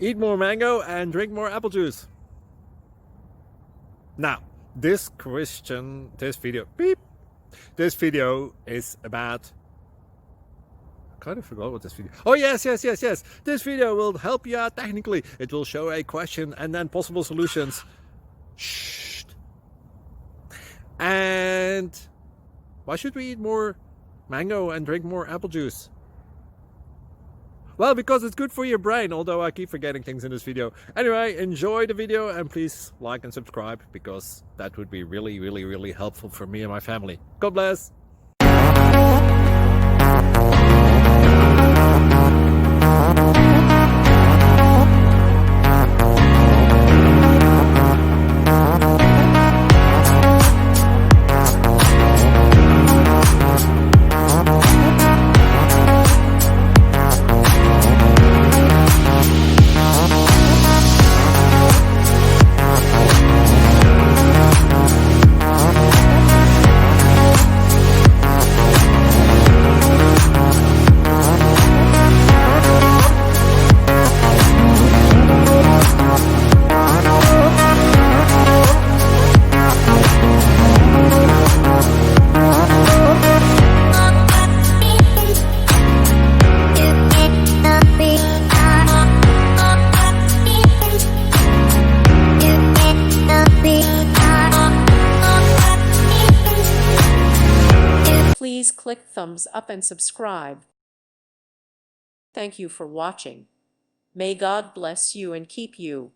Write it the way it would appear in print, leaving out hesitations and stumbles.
eat more mango and drink more apple juice. Now, this video is about, I kind of forgot what this video. Oh yes. This video will help you out technically. It will show a question and then possible solutions. Shh. And why should we eat more mango and drink more apple juice? Well, because it's good for your brain, although I keep forgetting things in this video. Anyway, enjoy the video and please like and subscribe, because that would be really helpful for me and my family. God bless! Please click thumbs up and subscribe. Thank you for watching. May God bless you and keep you.